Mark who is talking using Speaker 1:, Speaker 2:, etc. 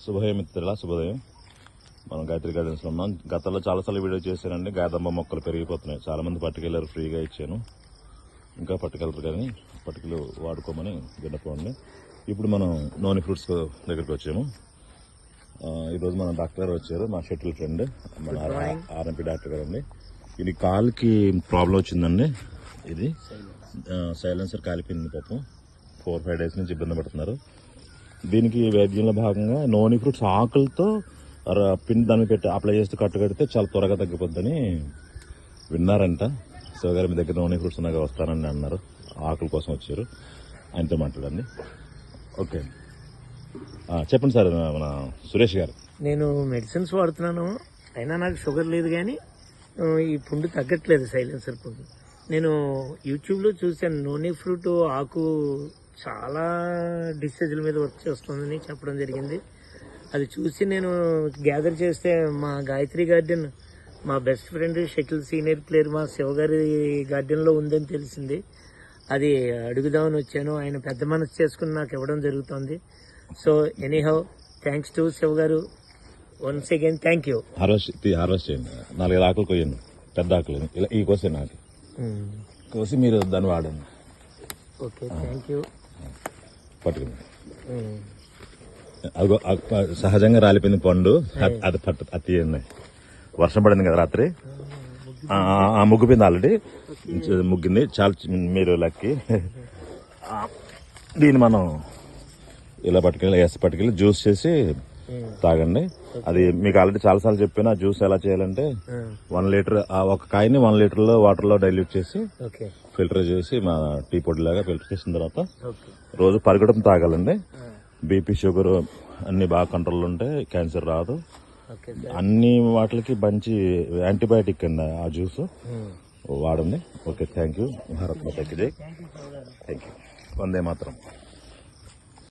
Speaker 1: శుభోదయం మిత్రుల శుభోదయం. మనం గాయత్రి గార్డెన్స్లో ఉన్నాం. గతంలో చాలాసార్లు వీడియో చేశానండి. గాదమ్మ మొక్కలు పెరిగిపోతున్నాయి. చాలామంది పట్టుకెళ్ళారు, ఫ్రీగా ఇచ్చాను. ఇంకా పట్టుకెళ్ళరు కానీ పట్టుకెళ్ళి వాడుకోమని విన్నపోండి. ఇప్పుడు మనం నోని ఫ్రూట్స్ దగ్గరికి వచ్చాము. ఈరోజు మన డాక్టర్ గారు వచ్చారు, మా షెటిల్ ఫ్రెండ్, మన ఆర్ఎంపీ డాక్టర్ గారు అండి. ఇది కాలుకి ప్రాబ్లం వచ్చిందండి. ఇది సైలెన్సర్ కాలిపోయింది పాపం. 4-5 డేస్ నుంచి ఇబ్బంది పడుతున్నారు. దీనికి వైద్యంలో భాగంగా నోని ఫ్రూట్స్ ఆకులతో పిండి దాన్ని పెట్టి అప్లై చేస్తూ కట్టుకడితే చాలా త్వరగా తగ్గిపోద్దని విన్నారంట. శివ గారు మీ దగ్గర నోని ఫ్రూట్స్ ఉన్నాగా వస్తానని అన్నారు. ఆకుల కోసం వచ్చారు. ఆయనతో మాట్లాడండి. ఓకే, చెప్పండి సార్. మన సురేష్ గారు,
Speaker 2: నేను మెడిసిన్స్ వాడుతున్నాను, అయినా నాకు షుగర్ లేదు, కానీ ఈ పుండు తగ్గట్లేదు, సైలెన్సర్ పుండు. నేను యూట్యూబ్లో చూశాను, నోని ఫ్రూట్ ఆకు చాలా డిసీజుల మీద వర్క్ చేస్తుందని చెప్పడం జరిగింది. అది చూసి నేను గ్యాదర్ చేస్తే మా గాయత్రి గార్డెన్, మా best friend shuttle senior player మా శివ గారి గార్డెన్లో ఉందని తెలిసింది. అది అడుగుదామని వచ్చాను. ఆయన పెద్ద మనసు చేసుకుని నాకు ఇవ్వడం జరుగుతుంది. So anyhow, thanks to Shiva గారు. Once again thank you.
Speaker 1: Harvest చేయండి. 4 ఆకులు కొయ్యండి, పెద్ద ఆకులు ఇలా ఈ కోసే నాకు కోసి మీరు దాన్ని వాడండి.
Speaker 2: Okay, thank you.
Speaker 1: పట్టుకుంది. అదిగో సహజంగా రాలిపోయింది పండు. అది తీయండి. వర్షం పడింది కదా రాత్రి, ముగ్గిపోయింది, ఆల్రెడీ ముగ్గింది. చాలా మీరు లక్కీ. దీన్ని మనం ఇలా పట్టుకెళ్ళి జ్యూస్ చేసి తాగండి. అది మీకు ఆల్రెడీ చాలాసార్లు చెప్పిన జ్యూస్ ఎలా చేయాలంటే 1 లీటర్, ఒక కాయని 1 లీటర్లో వాటర్లో డైల్యూట్ చేసి ఫిల్టర్ చేసి మా టీ పొడి లాగా ఫిల్టర్ చేసిన తర్వాత రోజు పరిగడం తాగాలండి. బీపీ, షుగర్ అన్ని బాగా కంట్రోల్ ఉంటాయి, క్యాన్సర్ రాదు. అన్ని వాటికి మంచి యాంటీబయాటిక్ అండి ఆ జ్యూస్, వాడండి. Okay, thank you. భారత్ మాతాకి జై. Thank you. వందే మాతరం.